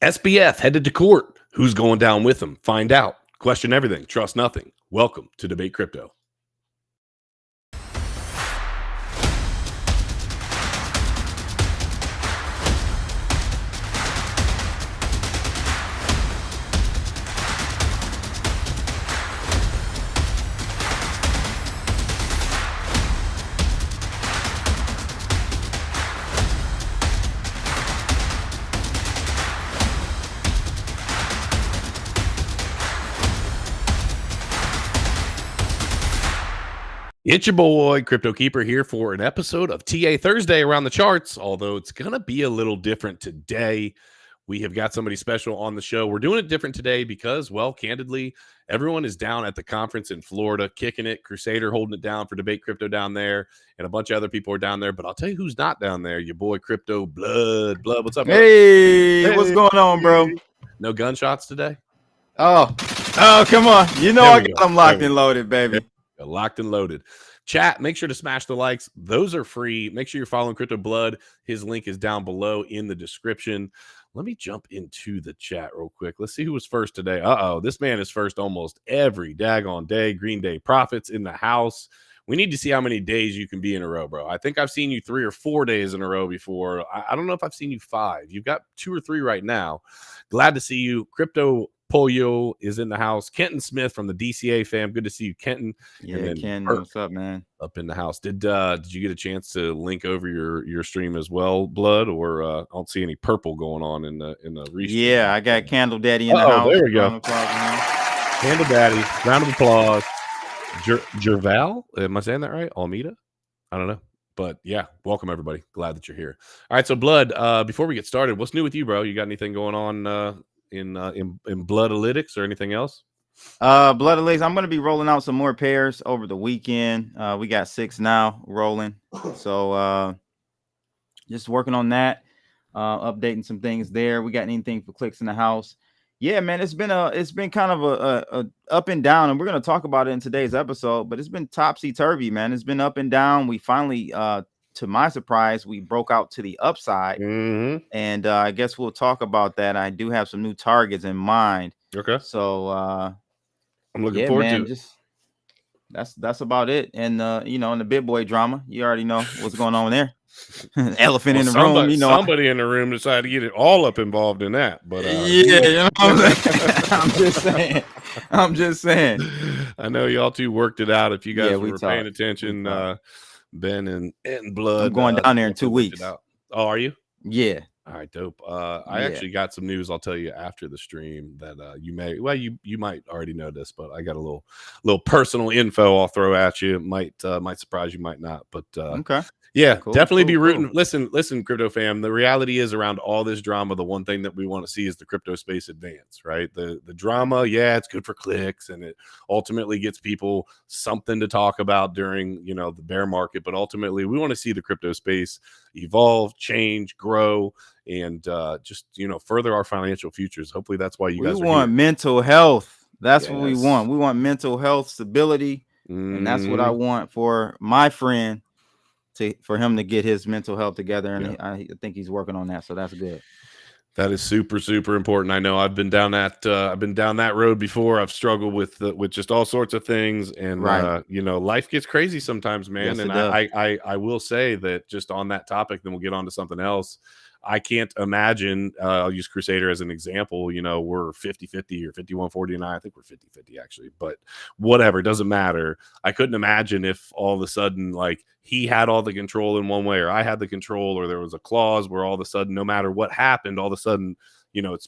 SBF headed to court. Who's going down with him? Find out. Question everything. Trust nothing. Welcome to Debate Crypto. It's your boy, CryptoKeeper, here for an episode of TA Thursday around the charts, although it's going to be a little different today. We have got somebody special on the show. We're doing it different today because, well, candidly, everyone is down at the conference in Florida, kicking it. Crusader holding it down for Debate Crypto down there, and a bunch of other people are down there. But I'll tell you who's not down there. Your boy, Crypto Blood. Blood, what's up, bro? Hey, what's going on, bro? No gunshots today? Oh, come on. You know I got them locked and loaded, baby. Locked and loaded. Chat, make sure to smash the likes. Those are free. Make sure you're following Crypto Blood. His link is down below in the description. Let me jump into the chat real quick. Let's see who was first today. This man is first almost every daggone day. Green Day Profits in the house. We need to see how many days you can be in a row, bro. I think I've seen you 3 or 4 days in a row before. I don't know if I've seen you 5. You've got 2 or 3 right now. Glad to see you. Crypto Polio is in the house. Kenton Smith from the DCA fam. Good to see you, Kenton. Yeah, Ken, what's up, man? Up in the house. Did you get a chance to link over your stream as well, Blood? Or I don't see any purple going on in the restream. Yeah, I got Candle Daddy in the house. There we go. Candle Daddy. Round of applause. Jerval? Am I saying that right? Almeida? I don't know. But yeah, welcome everybody. Glad that you're here. All right, so Blood, before we get started, what's new with you, bro? You got anything going on in Bloodalytics or anything else? Bloodalytics, I'm going to be rolling out some more pairs over the weekend. We got 6 now rolling. So just working on that, updating some things there. We got anything for clicks in the house? Yeah, man, it's been kind of a up and down, and we're going to talk about it in today's episode, but it's been topsy-turvy, man. It's been up and down. We finally to my surprise, we broke out to the upside, and I guess we'll talk about that. I do have some new targets in mind. Okay. So I'm looking forward to it. Just that's about it. And in the big boy drama, you already know what's going on there. Elephant in the room. Somebody in the room decided to get it all up involved in that. But I'm just saying. I know y'all two worked it out. If you guys were paying attention, Ben and Blood. I'm going down there in 2 weeks. Oh, are you? Yeah. All right, dope. I actually got some news I'll tell you after the stream that you might already know this, but I got a little personal info I'll throw at you. It might surprise you, might not. But okay. Yeah, cool, definitely be rooting. Cool. Listen, crypto fam. The reality is, around all this drama, the one thing that we want to see is the crypto space advance, right? The drama, it's good for clicks, and it ultimately gets people something to talk about during the bear market. But ultimately, we want to see the crypto space evolve, change, grow, and just further our financial futures. Hopefully, that's why you guys want mental health. That's what we want. We want mental health stability, and that's what I want for my friend. For him to get his mental health together, and I think he's working on that, so that's good. That is super, super important. I know I've been down that road before. I've struggled with just all sorts of things, and life gets crazy sometimes, man. Yes, and I will say that just on that topic, then we'll get on to something else. I can't imagine, I'll use Crusader as an example, we're 50-50 or 51-49. I think we're 50-50 actually, but whatever, doesn't matter. I couldn't imagine if all of a sudden, like, he had all the control in one way, or I had the control, or there was a clause where all of a sudden, no matter what happened, all of a sudden, it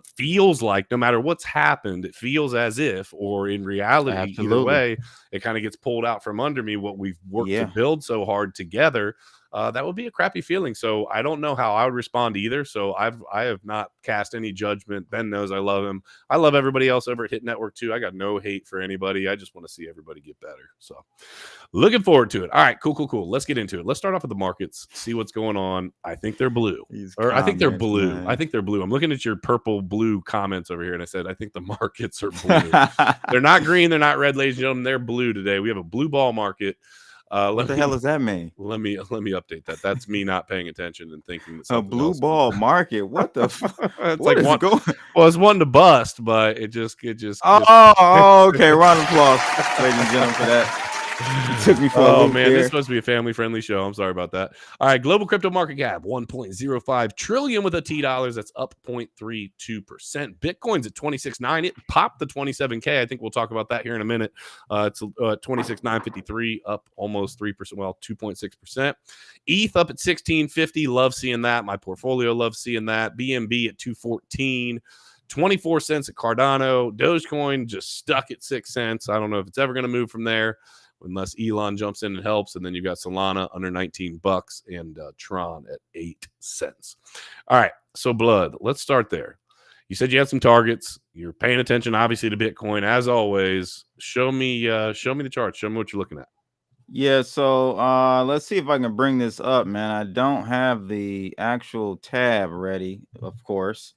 feels like no matter what's happened, it feels as if, or in reality, either way, it kind of gets pulled out from under me, what we've worked to build so hard together. That would be a crappy feeling. So I don't know how I would respond either. So I have not cast any judgment. Ben knows I love him. I love everybody else over at Hit Network too. I got no hate for anybody. I just want to see everybody get better. So looking forward to it. All right, cool. Let's get into it. Let's start off with the markets, see what's going on. I think they're blue. I think they're blue. Man. I think they're blue. I'm looking at your purple blue comments over here, and I said, I think the markets are blue. They're not green. They're not red, ladies and gentlemen. They're blue today. We have a blue ball market. What the hell does that mean? Let me update that. That's me not paying attention and thinking that A something blue else. ball market. What the fuck? It's What like is one. going? Well, it's one to bust, but it just Oh, okay. Round of applause, ladies and gentlemen, for that. It took me for a Oh loop man, this there. is supposed to be a family-friendly show. I'm sorry about that. All right, global crypto market cap 1.05 trillion with a T dollars. That's up 0.32%. Bitcoin's at 26.9. It popped the 27K. I think we'll talk about that here in a minute. It's 26.953, up almost 3%. Well, 2.6%. ETH up at 1650. Love seeing that. My portfolio loves seeing that. BNB at 214. 24 cents at Cardano. Dogecoin just stuck at 6 cents. I don't know if it's ever going to move from there, unless Elon jumps in and helps. And then you've got Solana under $19 and Tron at 8 cents. All right. So Blood, let's start there. You said you had some targets. You're paying attention, obviously, to Bitcoin as always. Show me the chart. Show me what you're looking at. Yeah, so let's see if I can bring this up, man. I don't have the actual tab ready, of course,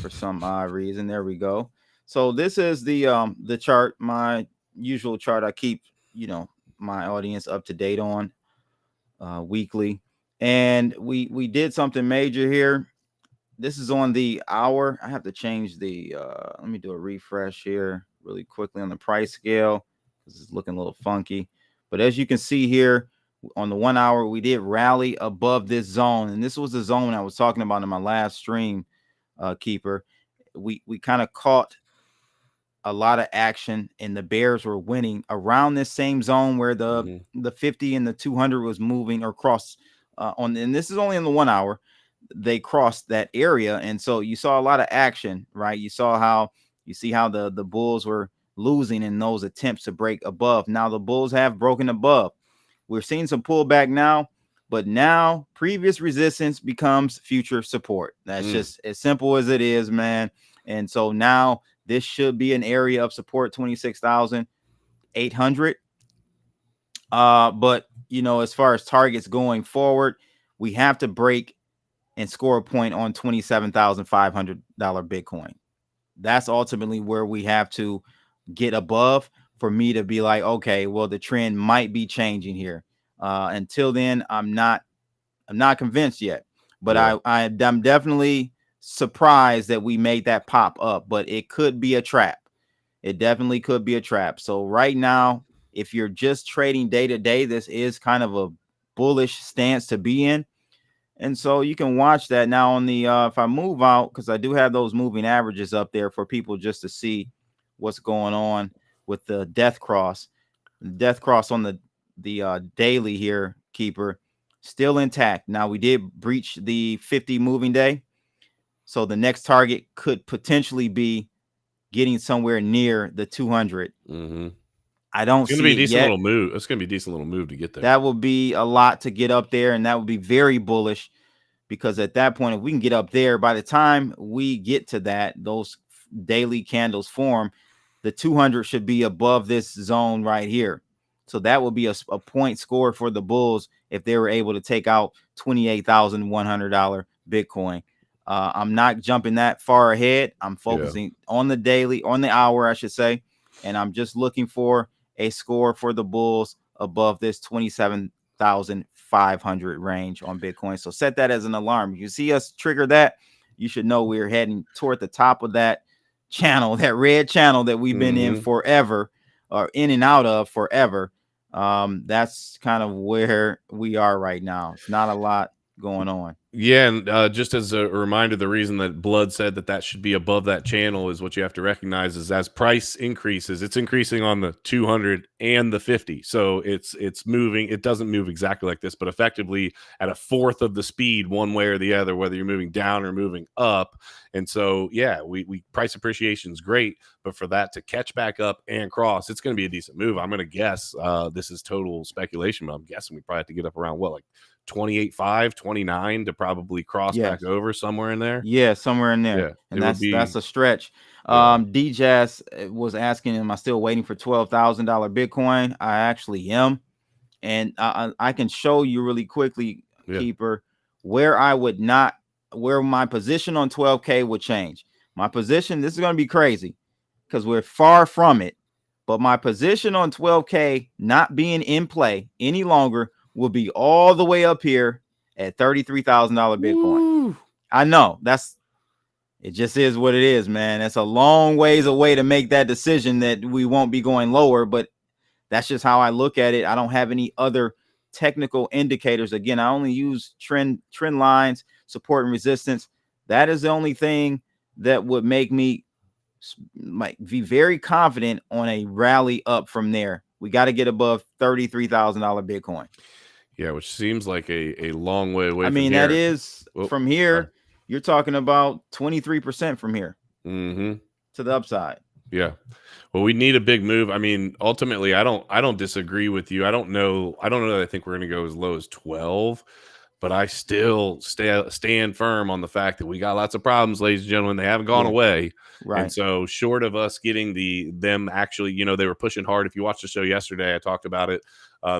for some odd reason. There we go. So this is the chart, my usual chart. I keep, my audience up to date on weekly. And we did something major here. This is on the hour. I have to change the let me do a refresh here really quickly on the price scale. This is looking a little funky. But as you can see here on the 1 hour, we did rally above this zone. And this was the zone I was talking about in my last stream, Keeper. We kind of caught a lot of action and the bears were winning around this same zone where the 50 and the 200 was moving or cross and this is only in the 1 hour. They crossed that area. And so you saw a lot of action, right? You see how the bulls were losing in those attempts to break above. Now the bulls have broken above. We're seeing some pullback now, but now previous resistance becomes future support. That's just as simple as it is, man. And so now this should be an area of support, 26,800. But as far as targets going forward, we have to break and score a point on $27,500 Bitcoin. That's ultimately where we have to get above for me to be like, okay, well, the trend might be changing here. Until then, I'm not convinced yet, but yeah. I'm definitely surprised that we made that pop up, but it could be a trap. It definitely could be a trap. So right now, if you're just trading day to day, this is kind of a bullish stance to be in. And so you can watch that now on the if I move out, because I do have those moving averages up there for people just to see what's going on with the death cross. The death cross on the daily here, Keeper, still intact. Now we did breach the 50 moving day, so the next target could potentially be getting somewhere near the 200. I don't see it yet. It's gonna be a decent little move. It's gonna be a decent little move to get there. That would be a lot to get up there, and that would be very bullish, because at that point, if we can get up there, by the time we get to that, those daily candles form, the 200 should be above this zone right here. So that would be a point score for the bulls if they were able to take out $28,100 Bitcoin. I'm not jumping that far ahead. I'm focusing on the daily, on the hour, I should say, and I'm just looking for a score for the bulls above this 27,500 range on Bitcoin. So set that as an alarm. If you see us trigger that, you should know we're heading toward the top of that channel, that red channel that we've been in forever, or in and out of forever. That's kind of where we are right now. It's not a lot going on. Yeah, and just as a reminder, the reason that Blood said that should be above that channel is what you have to recognize is as price increases, it's increasing on the 200 and the 50. So it's moving. It doesn't move exactly like this, but effectively at a fourth of the speed, one way or the other, whether you're moving down or moving up. And so, yeah, we price appreciation is great, but for that to catch back up and cross, it's going to be a decent move. I'm going to guess this is total speculation, but I'm guessing we probably have to get up around 28.5, 29 to probably cross back over somewhere in there. Yeah, somewhere in there. Yeah, and that's a stretch. DJazz was asking, am I still waiting for $12,000 Bitcoin? I actually am. And I can show you really quickly, Keeper, where my position on 12K would change. My position, this is going to be crazy because we're far from it. but my position on 12K not being in play any longer will be all the way up here at $33,000 Bitcoin. Woo. I know it just is what it is, man. It's a long ways away to make that decision that we won't be going lower, but that's just how I look at it. I don't have any other technical indicators. Again, I only use trend lines, support and resistance. That is the only thing that would make me be very confident on a rally up from there. We got to get above $33,000 Bitcoin. Yeah, which seems like a long way away. I mean, that is from here. You're talking about 23% from here to the upside. Yeah. Well, we need a big move. I mean, ultimately, I don't disagree with you. I don't know that I think we're going to go as low as 12, but I still stand firm on the fact that we got lots of problems, ladies and gentlemen. They haven't gone away. Right. And so short of us getting them actually, they were pushing hard. If you watched the show yesterday, I talked about it.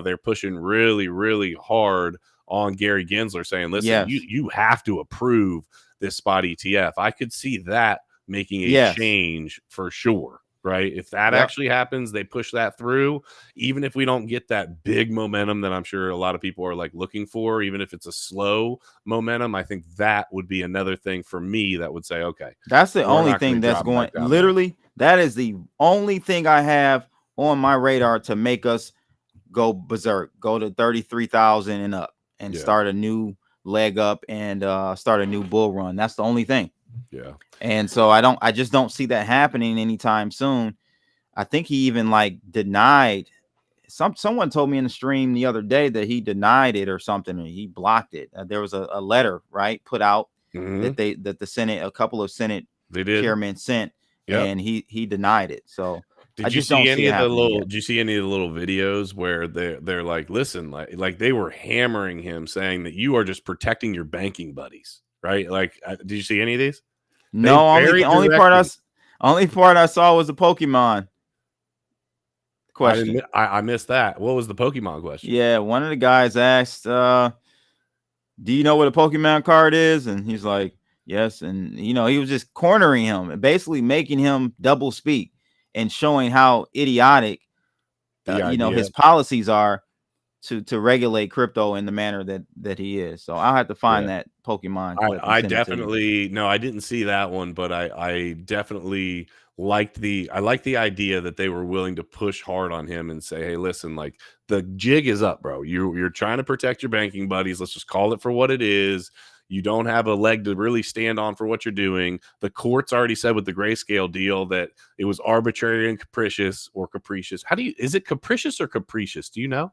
They're pushing really, really hard on Gary Gensler, saying, listen, you have to approve this spot ETF. I could see that making a change for sure, right? If that actually happens, they push that through. Even if we don't get that big momentum that I'm sure a lot of people are like looking for, even if it's a slow momentum, I think that would be another thing for me that would say, okay, that's the only thing that's going, literally, that is the only thing I have on my radar to make us go berserk, go to 33,000 and up and start a new leg up and start a new bull run. That's the only thing. Yeah. And so I just don't see that happening anytime soon. I think he even denied someone told me in the stream the other day that he denied it or something, and he blocked it. There was a letter put out that the Senate, a couple of Senate chairmen sent, and he denied it. So did you see any of the little videos where they're like, listen, like they were hammering him, saying that you are just protecting your banking buddies, right? Like, did you see any of these? No, only part I saw was the Pokemon question. I missed that. What was the Pokemon question? Yeah, one of the guys asked, do you know what a Pokemon card is? And he's like, yes. And he was just cornering him and basically making him double speak and showing how idiotic his policies are to regulate crypto in the manner that he is. So I'll have to find that Pokemon clip. I didn't see that one, but I definitely liked the idea that they were willing to push hard on him and say, hey, listen, like the jig is up, bro. You're trying to protect your banking buddies. Let's just call it for what it is. You don't have a leg to really stand on for what you're doing. The courts already said with the Grayscale deal that it was arbitrary and capricious. Is it capricious or capricious? Do you know?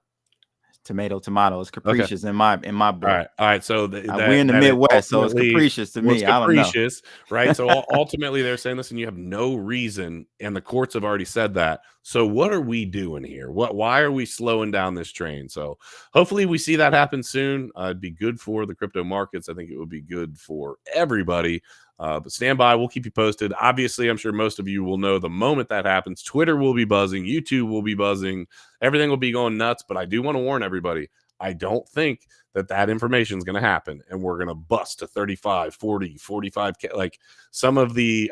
Tomato. It's capricious in my book. All right. So we're in the Midwest, so it's capricious to me. I don't know. Right? So ultimately, they're saying, listen, you have no reason, and the courts have already said that. So what are we doing here? Why are we slowing down this train? So hopefully we see that happen soon. It'd be good for the crypto markets. I think it would be good for everybody. But stand by. We'll keep you posted. Obviously, I'm sure most of you will know the moment that happens. Twitter will be buzzing. YouTube will be buzzing. Everything will be going nuts. But I do want to warn everybody, I don't think that information is going to happen and we're going to bust to 35, 40, 45K. Like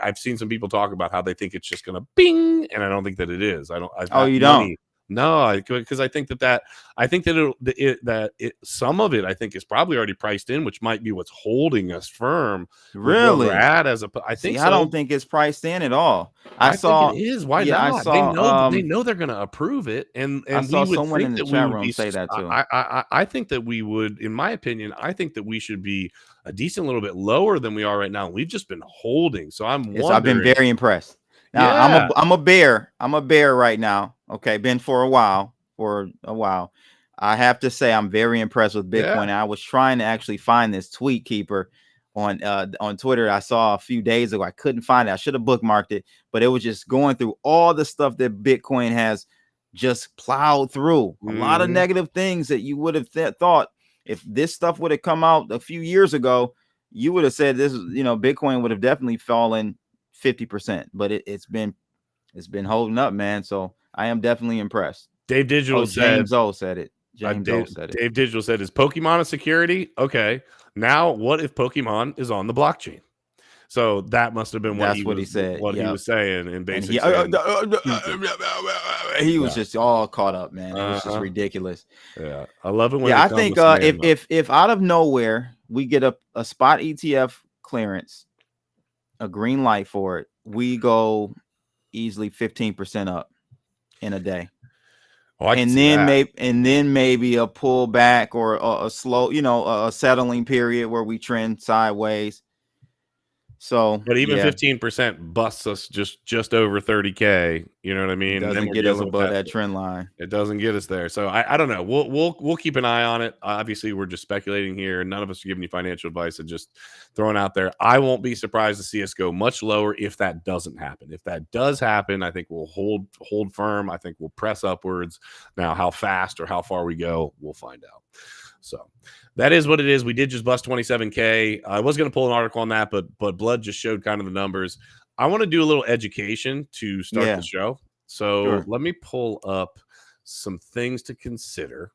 I've seen some people talk about how they think it's just going to bing, and I don't think that it is. You don't? No, because I think some of it I think is probably already priced in, which might be what's holding us firm. Really? I don't think it's priced in at all. I think it is. Why not? They know they're going to approve it, and I saw someone in the chat room say that too. I think that we would, in my opinion, I think that we should be a decent little bit lower than we are right now. We've just been holding, so I've been very impressed. Now I'm a bear. I'm a bear right now. Okay, been for a while. I have to say I'm very impressed with Bitcoin. I was trying to actually find this tweet keeper on Twitter. I saw a few days ago. I couldn't find it. I should have bookmarked it, but it was just going through all the stuff that Bitcoin has just plowed through. A lot of negative things that you would have thought if this stuff would have come out a few years ago, you would have said this, Bitcoin would have definitely fallen 50%, but it's been holding up, man. So I am definitely impressed. Dave Digital said, James O said it. Dave Digital said, is Pokemon a security? Okay. Now, what if Pokemon is on the blockchain? So that must have been what That's what he said. what he Yep. was saying, and And basically he saying, he was yeah, just all caught up, man. It was just ridiculous. yeah. I love it when Yeah, they I come think to spam up. if out of nowhere we get a spot ETF clearance, a green light for it, we go easily 15% up in a day. Oh, I can And see then that. maybe a pullback or a slow, a settling period where we trend sideways. So But even yeah, 15% busts us just over 30K. You know what I mean? And then doesn't we're get us dealing with above that. that trend line. It doesn't get us there. So I don't know. We'll keep an eye on it. Obviously, we're just speculating here. None of us are giving you financial advice and just throwing out there. I won't be surprised to see us go much lower if that doesn't happen. If that does happen, I think we'll hold firm. I think we'll press upwards. Now, how fast or how far we go, we'll find out. So that is what it is. We did just bust 27K. I was going to pull an article on that, but Blood just showed kind of the numbers. I want to do a little education to start the show. So let me pull up some things to consider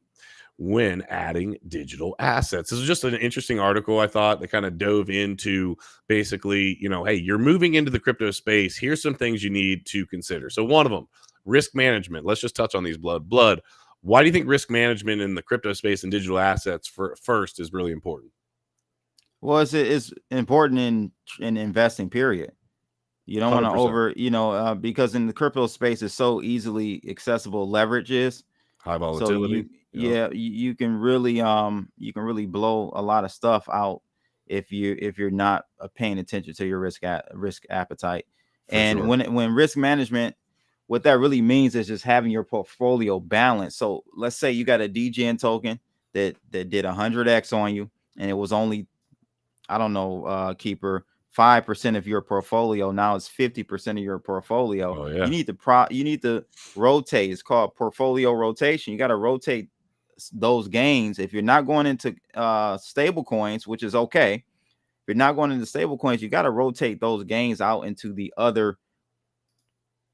when adding digital assets. This is just an interesting article, I thought, that kind of dove into basically, hey, you're moving into the crypto space. Here's some things you need to consider. So one of them, risk management. Let's just touch on these. Blood. Why do you think risk management in the crypto space and digital assets first is really important? Well, it's important in investing, period. You don't want to 100%. because in the crypto space it's so easily accessible, leverage is. High So volatility. you can really blow a lot of stuff out if you're not paying attention to your risk appetite. And when risk management, what that really means is just having your portfolio balanced. So let's say you got a DGen token that did 100x on you, and it was only, I don't know, Keeper, 5% of your portfolio. Now it's 50% of your portfolio. Oh, yeah. You need to rotate. It's called portfolio rotation. You got to rotate those gains. If you're not going into stable coins, which is okay, if you're not going into stable coins, you got to rotate those gains out into the other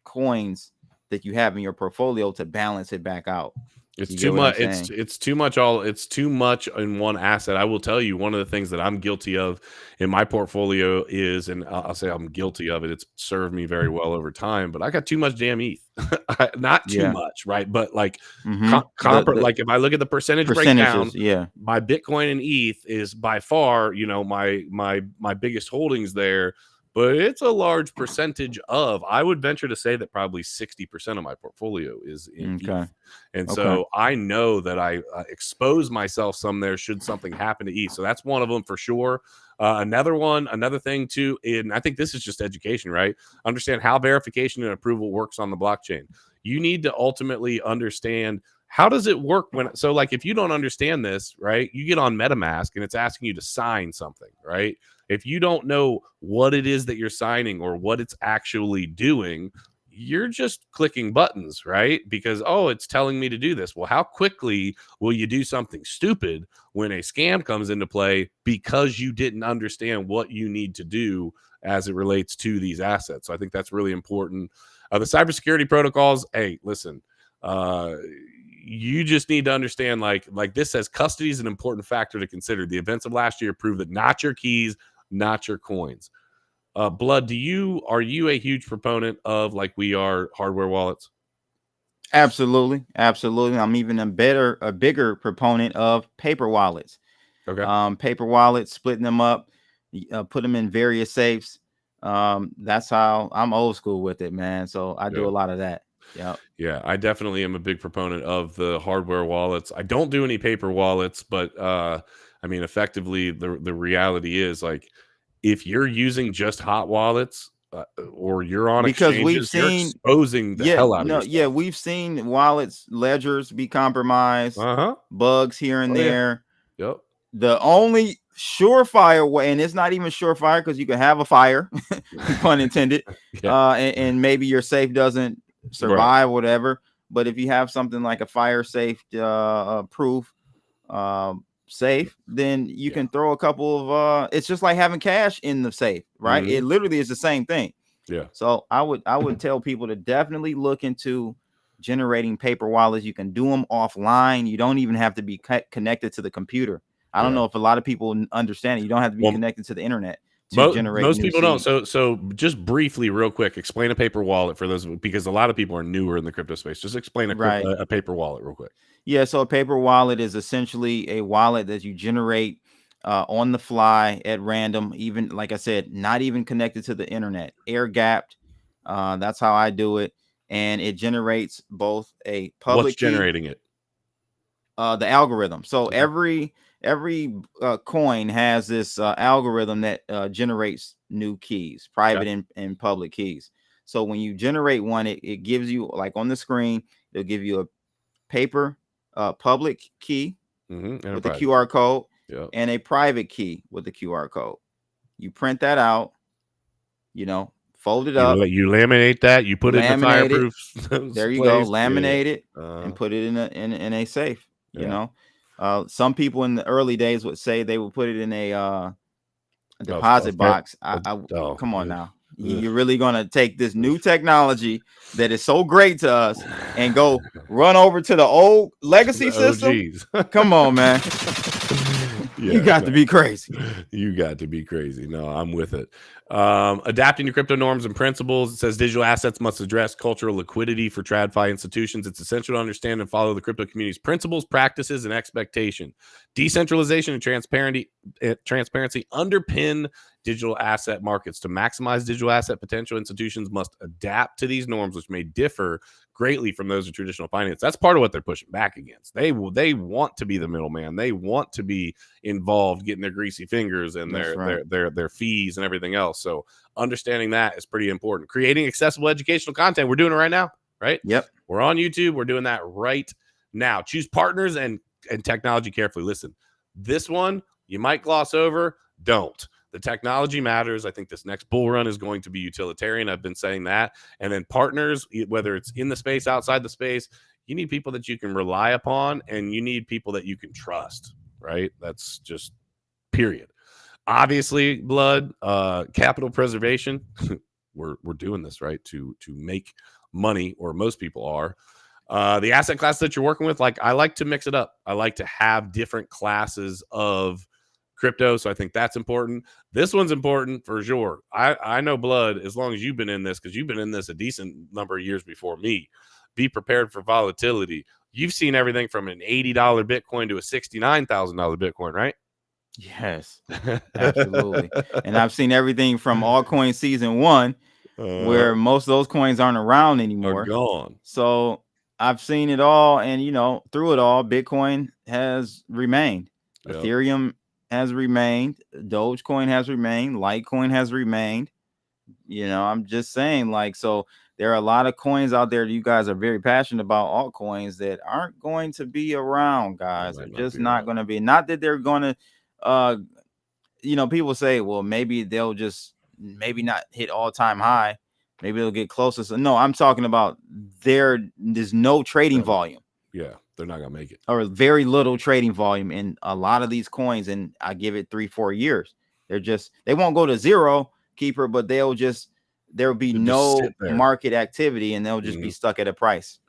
coins that you have in your portfolio to balance it back out. It's too much. It's too much. It's too much in one asset. I will tell you, one of the things that I'm guilty of in my portfolio is, and I'll say I'm guilty of it. It's served me very well over time, but I got too much damn ETH. Not too much, right? But like, like if I look at the percentage breakdown, my Bitcoin and ETH is by far, my biggest holdings there. But it's a large percentage of, I would venture to say that probably 60% of my portfolotio is in ETH. And so I know that I expose myself some there should something happen to ETH. So that's one of them for sure. Another thing too, and I think this is just education, right? Understand how verification and approval works on the blockchain. You need to ultimately understand, how does it work so like if you don't understand this, right, you get on MetaMask and it's asking you to sign something, right? If you don't know what it is that you're signing or what it's actually doing, you're just clicking buttons, right? Because, it's telling me to do this. Well, how quickly will you do something stupid when a scam comes into play because you didn't understand what you need to do as it relates to these assets? So I think that's really important. The cybersecurity protocols, hey, listen, you just need to understand, like this says, custody is an important factor to consider. The events of last year prove that not your keys, not your coins. Blood, are you a huge proponent of, like we are, hardware wallets? Absolutely. I'm even a bigger proponent of paper wallets. Paper wallets, splitting them up, put them in various safes. That's how I'm old school with it, man. So I do a lot of that. Yeah, I definitely am a big proponent of the hardware wallets. I don't do any paper wallets, but I mean, effectively, the reality is, like, if you're using just hot wallets or you're on exchanges, you're exposing the hell out of yourself. We've seen wallets, ledgers be compromised, bugs here and there. Yep. The only surefire way, and it's not even surefire because you can have a fire, pun intended, and maybe your safe doesn't survive, whatever. But if you have something like a fire safe proof safe, then you can throw a couple of it's just like having cash in the safe, right? It literally is the same thing. So I would tell people to definitely look into generating paper wallets. You can do them offline. You don't even have to be connected to the computer. I don't know if a lot of people understand it. You don't have to be connected to the internet to generate most new people don't. seeds. So just briefly, real quick, explain a paper wallet for those, because a lot of people are newer in the crypto space. Just explain Right. a paper wallet real quick. Yeah, so a paper wallet is essentially a wallet that you generate on the fly at random, even like I said, not even connected to the internet, air gapped. That's how I do it. And it generates both a What's public key, generating it? the algorithm. So Okay. every coin has this algorithm that generates new keys, private Okay. and public keys. So when you generate one, it gives you, like on the screen, it'll give you a paper public key And a with the private QR key. code Yep. and a private key with the QR code. You print that out, you know, fold it up, You laminate that, you put it in a laminate it. fireproof There you go, place. Yeah. laminate it and put it in a safe. You Yeah. know, some people in the early days would say they would put it in a Oh, deposit box. Come on yeah. now. You're really gonna take this new technology that is so great to us and go run over to the old legacy system? OGs. Come on, man. You got to be crazy. You got to be crazy. No, I'm with it. Adapting to crypto norms and principles. It says digital assets must address cultural liquidity for TradFi institutions. It's essential to understand and follow the crypto community's principles, practices, and expectation. Decentralization and transparency underpin digital asset markets. To maximize digital asset potential, institutions must adapt to these norms, which may differ greatly from those of traditional finance. That's part of what they're pushing back against. They want to be the middleman. They want to be involved, getting their greasy fingers and their fees and everything else. So understanding that is pretty important. Creating accessible educational content. We're doing it right now, right? Yep. We're on YouTube. We're doing that right now. Choose partners and technology carefully. Listen, this one you might gloss over. Don't. The technology matters. I think this next bull run is going to be utilitarian. I've been saying that. And then partners, whether it's in the space, outside the space, you need people that you can rely upon, and you need people that you can trust, right? That's just period. Obviously, blood, capital preservation. we're doing this, right, to make money, or most people are. The asset class that you're working with, like, I like to mix it up. I like to have different classes of crypto, so I think that's important. This one's important for sure. I know, blood, as long as you've been in this, because you've been in this a decent number of years before me, be prepared for volatility. You've seen everything from an $80 Bitcoin to a $69,000 Bitcoin, right? Yes, absolutely. And I've seen everything from altcoin season 1, where most of those coins aren't around anymore. Are gone. So I've seen it all, and through it all, Bitcoin has remained. Yep. Ethereum has remained. Dogecoin has remained. Litecoin has remained. I'm just saying, like, so there are a lot of coins out there that you guys are very passionate about, altcoins, that aren't going to be around, guys. They're just not going to be. Not that they're going to, people say, well, maybe they'll just not hit all-time high. Maybe they'll get closer. So no, I'm talking about there's no trading volume. Yeah, they're not gonna make it, or very little trading volume in a lot of these coins. And I give it 3-4 years. They won't go to zero, keeper, but there'll be no market activity, and they'll just be stuck at a price.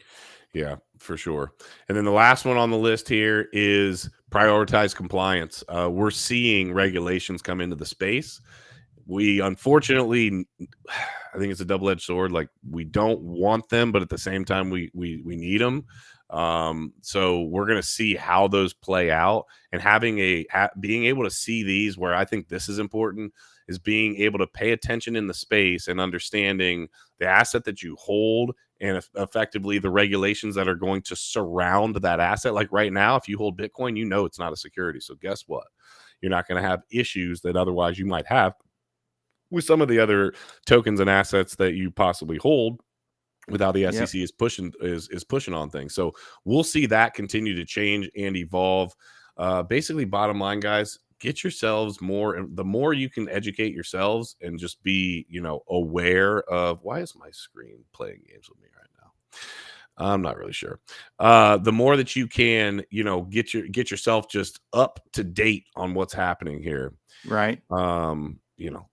Yeah, for sure. And then the last one on the list here is prioritize compliance. We're seeing regulations come into the space. We, unfortunately, I think it's a double-edged sword. Like, we don't want them, but at the same time, we need them. So we're going to see how those play out, and being able to see these, where I think this is important, is being able to pay attention in the space and understanding the asset that you hold, and effectively the regulations that are going to surround that asset. Like right now, if you hold Bitcoin, it's not a security. So guess what? You're not going to have issues that otherwise you might have with some of the other tokens and assets that you possibly hold, without the SEC is pushing on things. So we'll see that continue to change and evolve. Basically, bottom line, guys, get yourselves more. The more you can educate yourselves and just be, aware of, why is my screen playing games with me right now? I'm not really sure. The more that you can, get yourself just up to date on what's happening here. Right.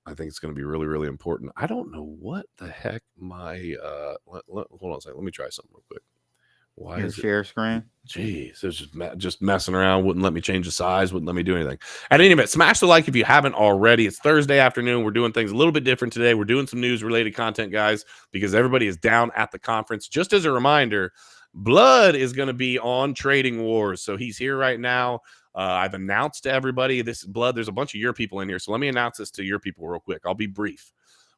I think it's going to be really, really important. I don't know what the heck my hold on a second. Let me try something real quick. Why Your is it? share screen. Jeez, it's just messing around. Wouldn't let me change the size. Wouldn't let me do anything. At any rate, smash the like if you haven't already. It's Thursday afternoon. We're doing things a little bit different today. We're doing some news-related content, guys, because everybody is down at the conference. Just as a reminder, Blood is going to be on Trading Wars. So he's here right now. I've announced to everybody, this is Blood. There's a bunch of your people in here. So let me announce this to your people real quick. I'll be brief.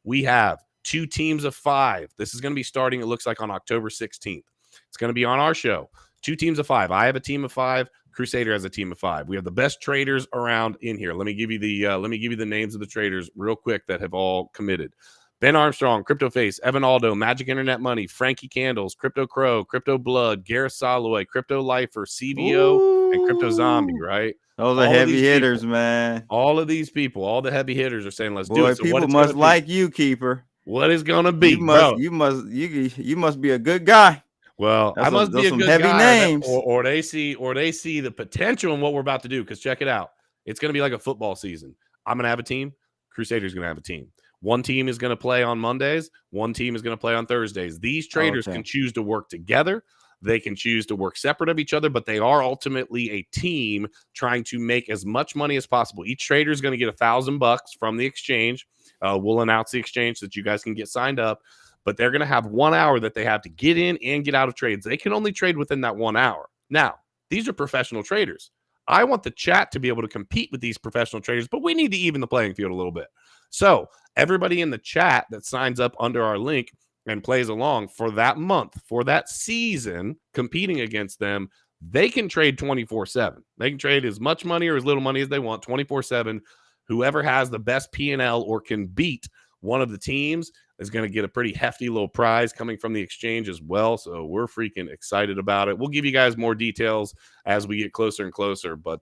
We have 2 teams of 5. This is going to be starting, it looks like, on October 16th. It's going to be on our show. 2 teams of 5. I have a team of 5. Crusader has a team of 5. We have the best traders around in here. Let me give you the names of the traders real quick that have all committed. Ben Armstrong, Crypto Face, Evan Aldo, Magic Internet Money, Frankie Candles, Crypto Crow, Crypto Blood, Gareth Soloway, Crypto Lifer, CVO, and Crypto Zombie. Right? Those are heavy hitters, man. All of these people, all the heavy hitters are saying, "Let's do it." So people must like you, Keeper. What is going to be, bro? You must be a good guy. Well, I must be a good heavy guy, names. or they see the potential in what we're about to do. Because check it out, it's going to be like a football season. I'm going to have a team. Crusader's going to have a team. One team is going to play on Mondays. One team is going to play on Thursdays. These traders can choose to work together. They can choose to work separate of each other, but they are ultimately a team trying to make as much money as possible. Each trader is going to get $1,000 from the exchange. We'll announce the exchange so that you guys can get signed up. But they're going to have 1 hour that they have to get in and get out of trades. They can only trade within that 1 hour. Now, these are professional traders. I want the chat to be able to compete with these professional traders, but we need to even the playing field a little bit. So everybody in the chat that signs up under our link and plays along for that month, for that season, competing against them, they can trade 24/7. They can trade as much money or as little money as they want 24/7. Whoever has the best P&L or can beat one of the teams is going to get a pretty hefty little prize coming from the exchange as well. So we're freaking excited about it. We'll give you guys more details as we get closer and closer. But,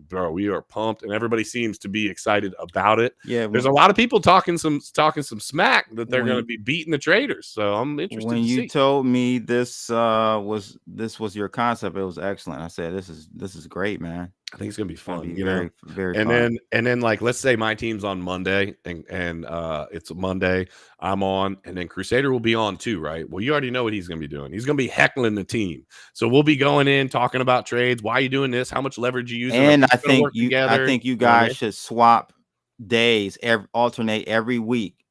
bro, we are pumped, and everybody seems to be excited about it. Yeah, there's a lot of people talking some smack that they're going to be beating the traders. So I'm interested. When you told me this was your concept, it was excellent. I said, "This is great, man." I think it's gonna be fun, very and fun. then like, let's say my team's on Monday and it's a Monday, I'm on, and then Crusader will be on too, right? Well, you already know what he's gonna be doing. He's gonna be heckling the team. So we'll be going in talking about trades. Why are you doing this? How much leverage you using? And I think you guys should swap days, alternate every week,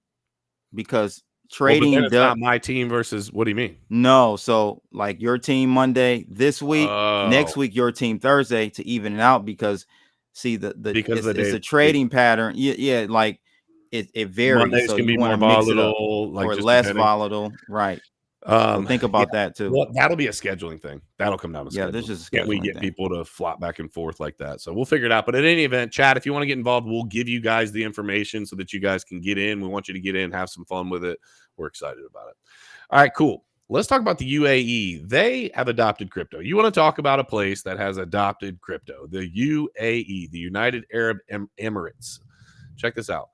because trading but then it's not my team versus. What do you mean? No, so like your team Monday this week, next week your team Thursday, to even it out, because see it's a trading pattern. Yeah, like it varies. Mondays so can you be more volatile, like, or less volatile, right? So think about that too. Well, that'll be a scheduling thing. That'll come down to scheduling. This is can we get people to flop back and forth like that? So we'll figure it out. But at any event, chat, if you want to get involved, we'll give you guys the information so that you guys can get in. We want you to get in, have some fun with it. We're excited about it. All right, cool. Let's talk about the UAE. They have adopted crypto. You want to talk about a place that has adopted crypto? The UAE, the United Arab Emirates. Check this out.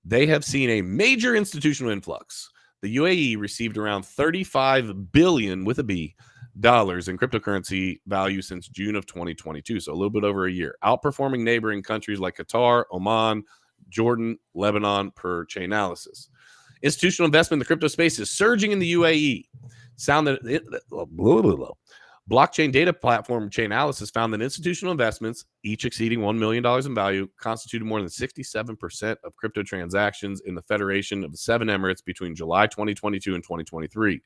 They have seen a major institutional influx. The UAE received around $35 billion with a B dollars in cryptocurrency value since June of 2022, so a little bit over a year, outperforming neighboring countries like Qatar, Oman, Jordan, Lebanon per Chainalysis. Institutional investment in the crypto space is surging in the UAE. Blockchain data platform Chainalysis found that institutional investments, each exceeding $1 million in value, constituted more than 67% of crypto transactions in the Federation of the Seven Emirates between July 2022 and 2023.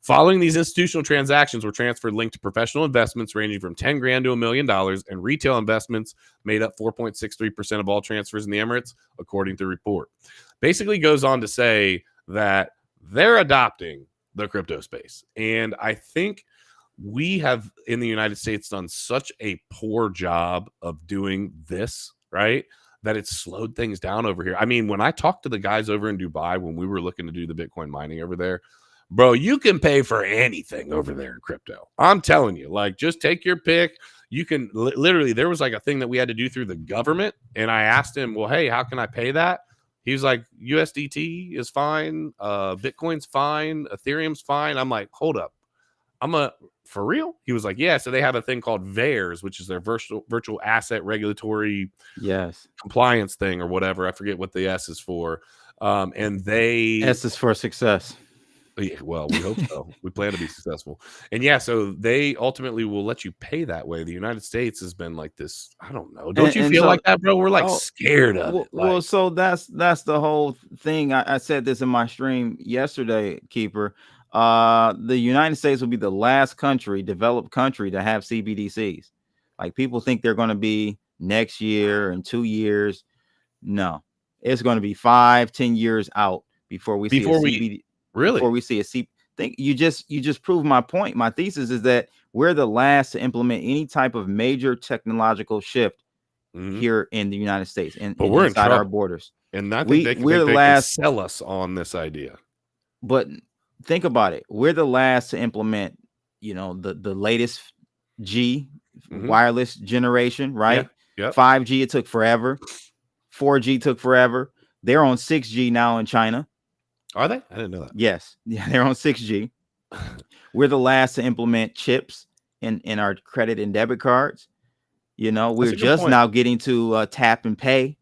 Following these institutional transactions were transferred linked to professional investments ranging from $10 grand to $1 million, and retail investments made up 4.63% of all transfers in the Emirates, according to the report. Basically goes on to say that they're adopting the crypto space. And I think we have in the United States done such a poor job of doing this, right, that it's slowed things down over here. I mean, when I talked to the guys over in Dubai, when we were looking to do the Bitcoin mining over there, bro, you can pay for anything over there in crypto. I'm telling you, like, just take your pick. You can literally, there was like a thing that we had to do through the government. And I asked him, well, hey, how can I pay that? He was like, USDT is fine. Bitcoin's fine. Ethereum's fine. I'm like, hold up. For real? He was like, yeah. So they have a thing called VAERS, which is their virtual asset regulatory compliance thing or whatever. I forget what the S is for. And S is for success. Yeah, well, we hope so. We plan to be successful. And yeah, so they ultimately will let you pay that way. The United States has been like this. I don't know. Don't you And feel so, like that, bro? We're like oh, scared of it. well, Like, so that's the whole thing. I said this in my stream yesterday, Keeper. The United States will be the last developed country to have CBDCs. Like, people think they're going to be next year and 2 years. No, it's going to be 5-10 years out before we see a before we CBD. Before really, we see a C. Think you just proved my point. My thesis is that we're the last to implement any type of major technological shift mhm. here in the United States and But we're in inside our trouble. borders. And I think We're the they can last, sell us on this idea. but think about it. We're the last to implement, the latest G Mhm. wireless generation, Yeah. right? Yep. 5G, it took forever. 4G took forever. They're on 6G now in China. Are they? I didn't know that. Yes. Yeah, they're on 6G. We're the last to implement chips in our credit and debit cards. That's We're a good just point. now getting to tap and pay.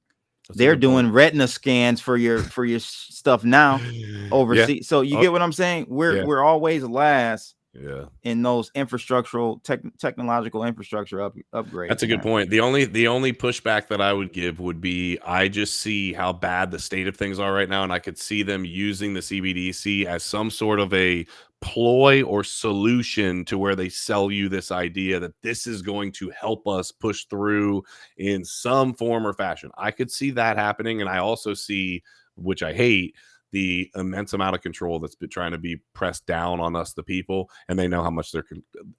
That's a They're good point. doing retina scans for your stuff now Yeah. overseas. So you Oh, get what I'm saying? yeah. We're always last Yeah. in those technological infrastructure That's upgrades, a good man. point. The only pushback that I would give would be I just see how bad the state of things are right now, and I could see them using the CBDC as some sort of a ploy or solution to where they sell you this idea that this is going to help us push through in some form or fashion. I could see that happening, and I also see, which I hate, the immense amount of control that's been trying to be pressed down on us, the people, and they know how much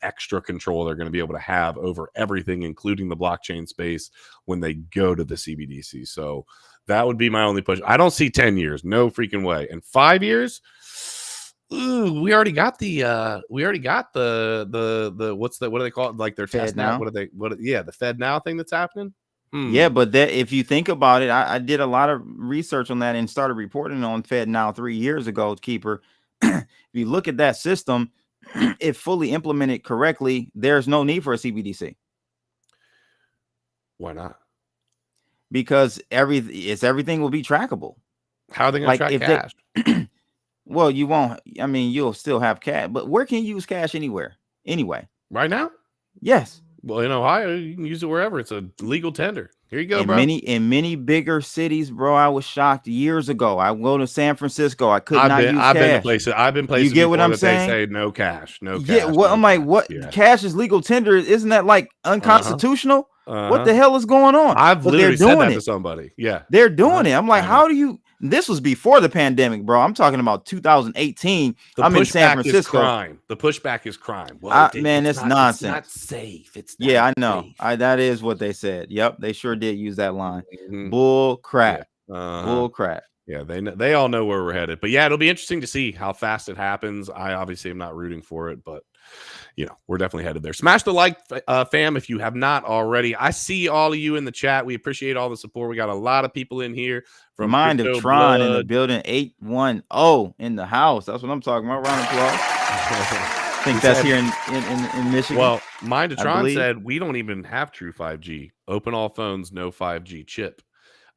extra control they're going to be able to have over everything, including the blockchain space, when they go to the CBDC. So that would be my only push. I don't see 10 years, no freaking way. And 5 years, ooh, we already got the what's that? What do they call it? Like their Fed test now? now. Yeah, the Fed now thing that's happening. Yeah, but that, if you think about it, I did a lot of research on that and started reporting on Fed now 3 years ago, Keeper. If you look at that system, if fully implemented correctly, there's no need for a CBDC Why not? because everything will be trackable. How are they going to Like, track if they, cash? well, you won't. I mean, you'll still have cash, but where can you use cash anywhere? Anyway, Right now? yes. Well, in Ohio, you can use it wherever. It's a legal tender. Here you go, In bro. many bigger cities, bro, I was shocked years ago. I go to San Francisco, I could not use I've been to cash. places. I've been You places get what before I'm that they saying? say no cash, no Yeah, cash, what no I'm like, cash. what? Yeah. Cash is legal tender? Isn't that like unconstitutional? What the hell is going on? I've But they're literally said doing that to it. somebody. Yeah. They're doing it. I'm like, I know. how do you? This was before the pandemic, bro. I'm talking about 2018. The I'm in San pushback is Francisco. crime. The pushback is crime. Well, Man, it's it's not. It's not nonsense. safe. It's Yeah, not I know. safe. That is what they said. Yep, they sure did use that line. Mhm. Bull Yeah. crap. Bull crap. Yeah, they all know where we're headed. But yeah, it'll be interesting to see how fast it happens. I obviously am not rooting for it, but we're definitely headed there. Smash the like, fam, if you have not already. I see all of you in the chat. We appreciate all the support. We got a lot of people in here from Mind of Crypto Tron in the Blood. building. 810 in the house. That's what I'm talking about. Round of applause. I think that's here in Michigan. Well, Mind of I Tron believe. said we don't even have true 5G. Open all phones, no 5G chip.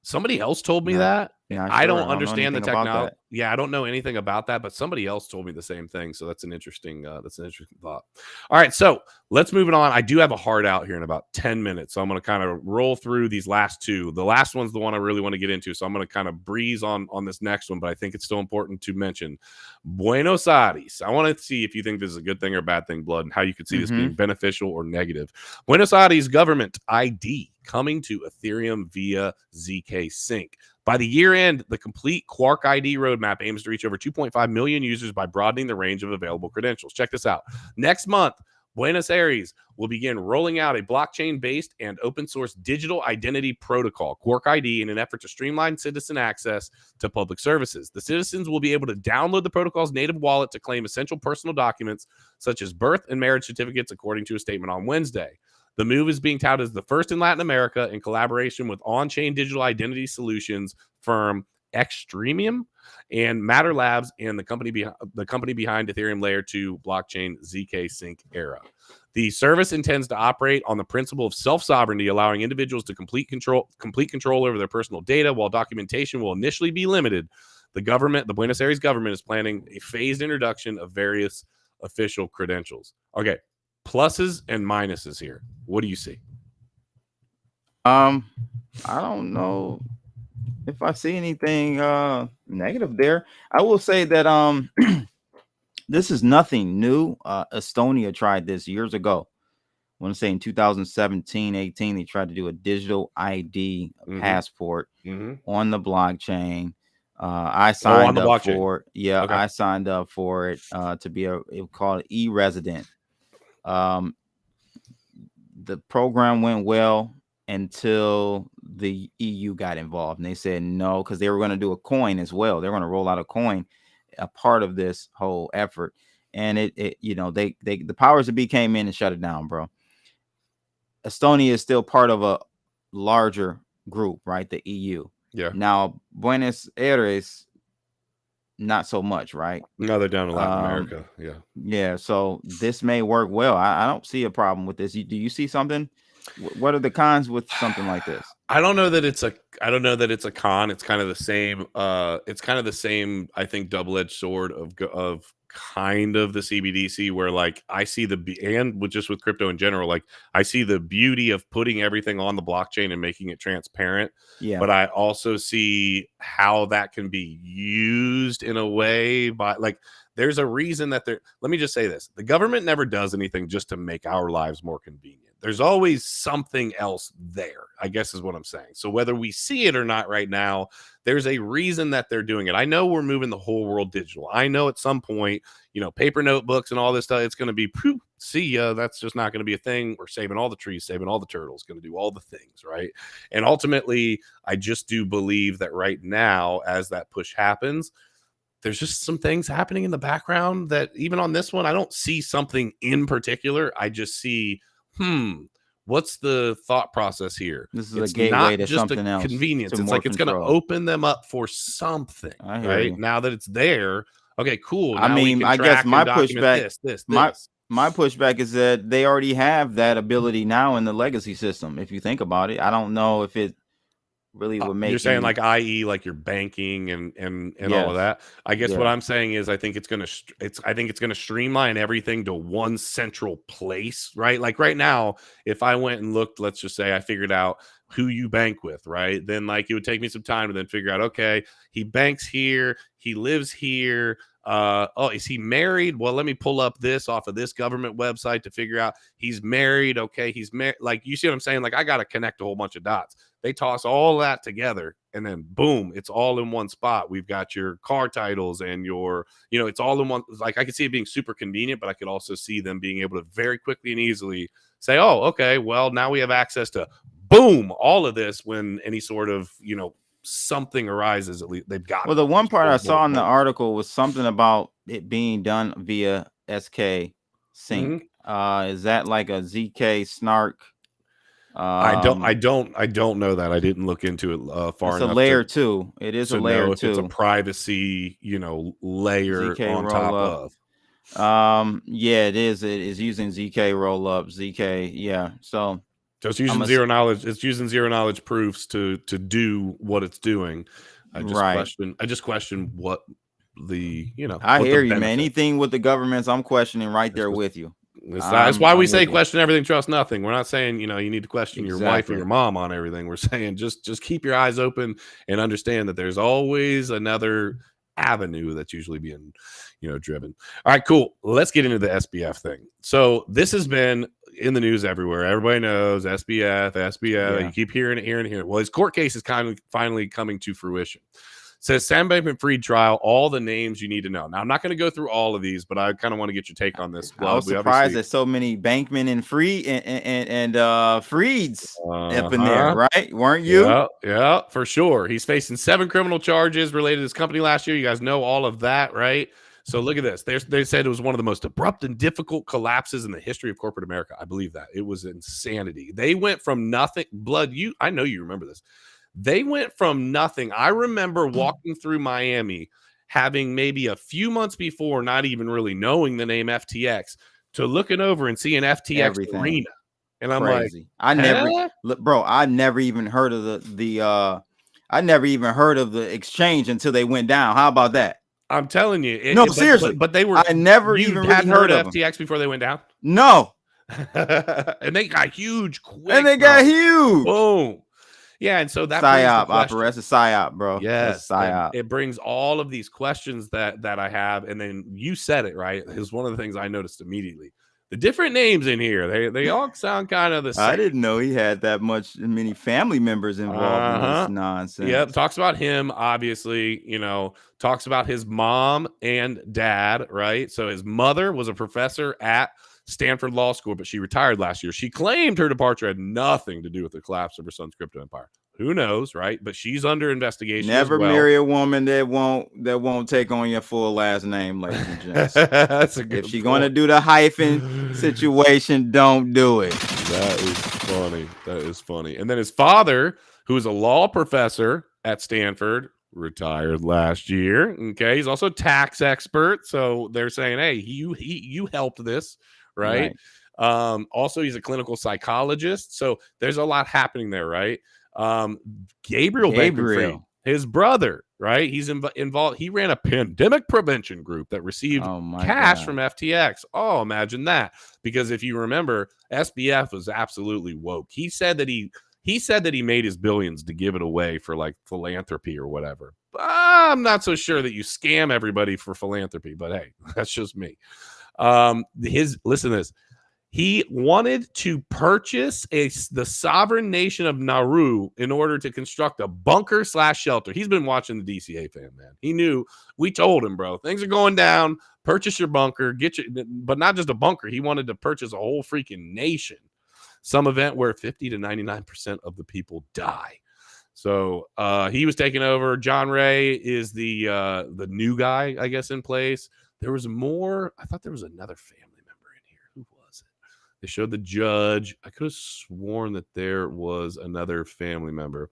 Somebody else told me that. Not I sure. don't I don't know understand the anything about technology. that. Yeah, I don't know anything about that, but somebody else told me the same thing. So that's an interesting thought. All right, so let's move it on. I do have a hard out here in about 10 minutes. So I'm going to kind of roll through these last two. The last one's the one I really want to get into. So I'm going to kind of breeze on this next one, but I think it's still important to mention. Buenos Aires. I want to see if you think this is a good thing or a bad thing, Blood, and how you could see this being beneficial or negative. Buenos Aires government ID coming to Ethereum via ZK Sync. By the year end, the complete Quark ID roadmap aims to reach over 2.5 million users by broadening the range of available credentials. Check this out. Next month, Buenos Aires will begin rolling out a blockchain-based and open-source digital identity protocol, Quark ID, in an effort to streamline citizen access to public services. The citizens will be able to download the protocol's native wallet to claim essential personal documents such as birth and marriage certificates, according to a statement on Wednesday. The move is being touted as the first in Latin America in collaboration with on-chain digital identity solutions firm Extremium and Matter Labs and the company behind Ethereum Layer 2 blockchain ZK Sync Era. The service intends to operate on the principle of self-sovereignty, allowing individuals to complete control over their personal data, while documentation will initially be limited. The government, the Buenos Aires government, is planning a phased introduction of various official credentials. Okay, pluses and minuses here. What do you see? I don't know if I see anything negative there. I will say that this is nothing new. Estonia tried this years ago. I want to say in 2017, 18, they tried to do a digital ID passport on the blockchain. I signed up for it. Yeah, okay. I signed up for it to be it called e-resident. The program went well until the EU got involved, and they said no, because they were going to do a coin as well. They're going to roll out a coin, a part of this whole effort. And it you know, the powers that be came in and shut it down, bro. Estonia is still part of a larger group, right? The EU. Yeah. Now, Buenos Aires, not so much, right? No, they're down in Latin America. Yeah. Yeah. So this may work well. I don't see a problem with this. Do you see something? What are the cons with something like this? I don't know that it's a con. It's kind of the same. It's kind of the same, I think, double-edged sword of kind of the CBDC, where like I see with crypto in general, like I see the beauty of putting everything on the blockchain and making it transparent. Yeah. But I also see how that can be used in a way by like there's a reason that let me just say this. The government never does anything just to make our lives more convenient. There's always something else there, I guess is what I'm saying. So whether we see it or not right now, there's a reason that they're doing it. I know we're moving the whole world digital. I know at some point, you know, paper notebooks and all this stuff, it's going to be, see ya. That's just not going to be a thing. We're saving all the trees, saving all the turtles, going to do all the things, right? And ultimately, I just do believe that right now, as that push happens, there's just some things happening in the background that even on this one, I don't see something in particular. I just see, what's the thought process here? This is a gateway to something else. Convenience. It's like it's going to open them up for something, right? Now that it's there, okay, cool. I mean, I guess my pushback, my pushback is that they already have that ability now in the legacy system. If you think about it, I don't know if it really would make. You're saying like, i.e., like your banking and yes. all of that. I guess what I'm saying is I think it's gonna streamline everything to one central place, right? Like right now, if I went and looked, let's just say I figured out who you bank with, right? Then like it would take me some time to then figure out, okay, he banks here, he lives here. Oh, is he married? Well, let me pull up this off of this government website to figure out he's married. Okay, he's married. Like, you see what I'm saying? Like, I got to connect a whole bunch of dots. They toss all that together and then boom, it's all in one spot. We've got your car titles and your, you know, it's all in one. Like, I could see it being super convenient, but I could also see them being able to very quickly and easily say, oh, okay, well, now we have access to boom, all of this when any sort of, you know, something arises. At least they've got. Well, the one part I saw in the article was something about it being done via SK sync. Is that like a ZK snark? I don't know that. I didn't look into it far enough. It's a layer 2. It is a layer 2. It's a privacy, you know, layer ZK on top of. Yeah, it is. It is using ZK rollup. ZK, yeah. So it's using zero knowledge. It's using zero knowledge proofs to do what it's doing. I just question what the, you know. I hear you, man. Anything with the governments, I'm questioning right there with you. That's why we say question everything, trust nothing. We're not saying, you know, you need to question your wife or your mom on everything. We're saying just keep your eyes open and understand that there's always another avenue that's usually being, you know, driven. All right, cool. Let's get into the SBF thing. So this has been in the news everywhere. Everybody knows SBF. Yeah. You keep hearing it. Well, his court case is kind of finally coming to fruition. Says Sam Bankman-Fried trial, all the names you need to know. Now, I'm not going to go through all of these, but I kind of want to get your take on this. I was surprised that so many Bankman and Fried and Frieds up in there, right? Weren't you? Yeah, for sure. He's facing 7 criminal charges related to his company last year. You guys know all of that, right? So look at this. They said it was one of the most abrupt and difficult collapses in the history of corporate America. I believe that. It was insanity. They went from nothing. I know you remember this. They went from nothing. I remember walking through Miami, having maybe a few months before, not even really knowing the name FTX, to looking over and seeing FTX Arena. And I'm crazy. I never even heard of the I never even heard of the exchange until they went down. How about that? I'm telling you. No, seriously. But they were. I never You even really hadn't heard of them. FTX before they went down. No. And they got huge quick. And they got huge. Boom. Yeah, and so that PSYOP operator. That's a PSYOP, bro. Yes, PSYOP. It brings all of these questions that I have, and then you said it right. Is one of the things I noticed immediately. The different names in here, they all sound kind of the same. I didn't know he had that many family members involved in this nonsense. Yep, talks about him, obviously, talks about his mom and dad, right? So his mother was a professor at Stanford Law School, but she retired last year. She claimed her departure had nothing to do with the collapse of her son's crypto empire. Who knows, right? But she's under investigation. Never marry a woman that won't take on your full last name, ladies and gents. That's a good. If she's going to do the hyphen situation, don't do it. That is funny. That is funny. And then his father, who is a law professor at Stanford, retired last year. Okay, he's also a tax expert. So they're saying, hey, you helped this, right? Also, he's a clinical psychologist. So there's a lot happening there, right? Gabriel Bankman-Fried, his brother, right? He's involved. He ran a pandemic prevention group that received cash from FTX. Oh, imagine that. Because if you remember, SBF was absolutely woke. He said that he made his billions to give it away for like philanthropy or whatever. I'm not so sure that you scam everybody for philanthropy, but hey, that's just me. Listen to this. He wanted to purchase the sovereign nation of Nauru in order to construct a bunker/shelter. He's been watching the DCA fan, man. He knew. We told him, bro, things are going down. Purchase your bunker, but not just a bunker. He wanted to purchase a whole freaking nation. Some event where 50 to 99% of the people die. So he was taking over. John Ray is the new guy, I guess, in place. There was more. I thought there was another family. They showed the judge. I could have sworn that there was another family member.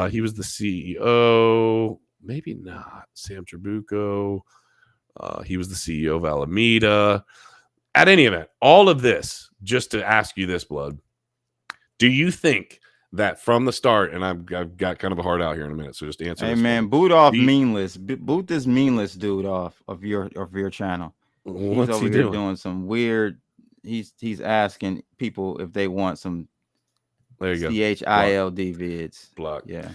He was the CEO. Maybe not. Sam Trabucco. He was the CEO of Alameda. At any event, all of this, just to ask you this, Blood, do you think that from the start, and I've got kind of a hard out here in a minute, so just answer. Hey, man, boot off Meanless. Boot this Meanless dude off of your channel. What's He's over here doing some weird... He's asking people if they want some CHILD vids. Block. Yeah.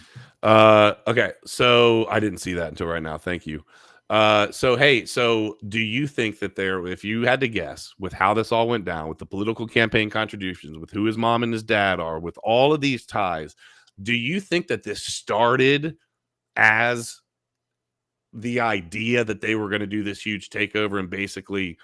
Okay. So I didn't see that until right now. Thank you. So do you think that if you had to guess with how this all went down, with the political campaign contributions, with who his mom and his dad are, with all of these ties, do you think that this started as the idea that they were going to do this huge takeover and basically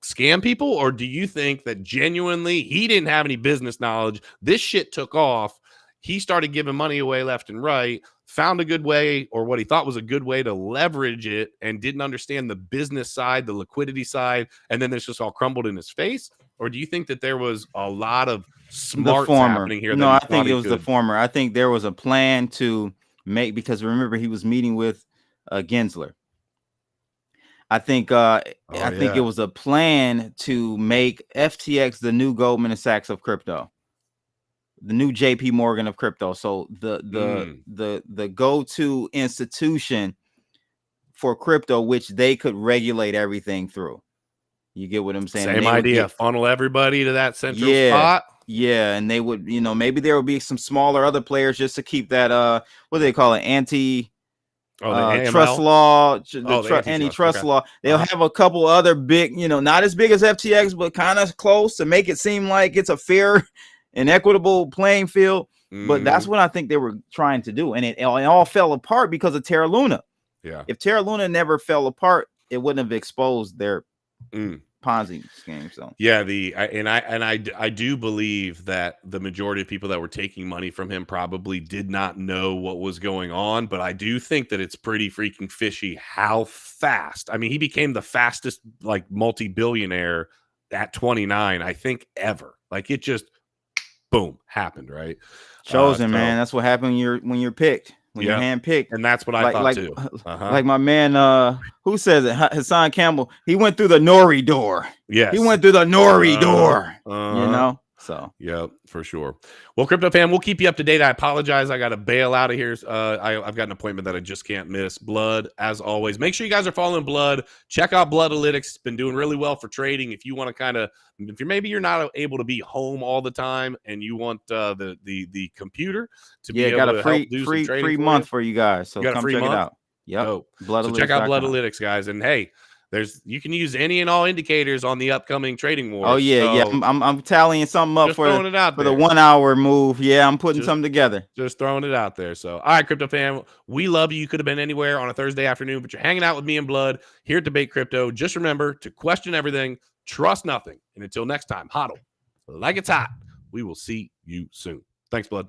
scam people? Or do you think that genuinely he didn't have any business knowledge? This shit took off. He started giving money away left and right, found a good way, or what he thought was a good way to leverage it, and didn't understand the business side, the liquidity side, and then this just all crumbled in his face? Or do you think that there was a lot of smarts happening here? No, I think it was the former. I think there was a plan to make, because remember, he was meeting with Gensler. I think it was a plan to make FTX the new Goldman Sachs of crypto, the new JP Morgan of crypto. So the go-to institution for crypto, which they could regulate everything through. You get what I'm saying? Same idea. Funnel everybody to that central spot. Yeah, and they would, maybe there would be some smaller other players just to keep that what do they call it? Trust law, antitrust law. They'll have a couple other big, not as big as FTX, but kind of close to make it seem like it's a fair and equitable playing field. But that's what I think they were trying to do. And it all fell apart because of Terra Luna. Yeah. If Terra Luna never fell apart, it wouldn't have exposed their Ponzi scheme. So yeah, I do believe that the majority of people that were taking money from him probably did not know what was going on, but I do think that it's pretty freaking fishy how fast. I mean, he became the fastest multi-billionaire at 29, I think, ever. Like, it just boom happened, right? Chosen, man. That's what happened when you're picked. When you're handpicked. And that's what I thought too. Like my man, who says it? Hassan Campbell. He went through the Nori door. Yes. He went through the Nori door. So yeah, for sure. Well, Crypto Fam, we'll keep you up to date. I apologize. I got to bail out of here. I've got an appointment that I just can't miss. Blood, as always. Make sure you guys are following Blood. Check out Bloodlytics. It's been doing really well for trading. If you want to kind of, if you're not able to be home all the time and you want the computer to be able to help do some trading free month for you guys. So come check it out. Yep. So check out Bloodlytics, guys. And hey, you can use any and all indicators on the upcoming trading wars. Oh yeah, yeah. I'm tallying something up for the 1 hour move. Yeah, I'm putting something together. Just throwing it out there. So, all right, Crypto Fam, we love you. You could have been anywhere on a Thursday afternoon, but you're hanging out with me and Blood here at Debate Crypto. Just remember to question everything, trust nothing, and until next time, hodl like it's hot. We will see you soon. Thanks, Blood.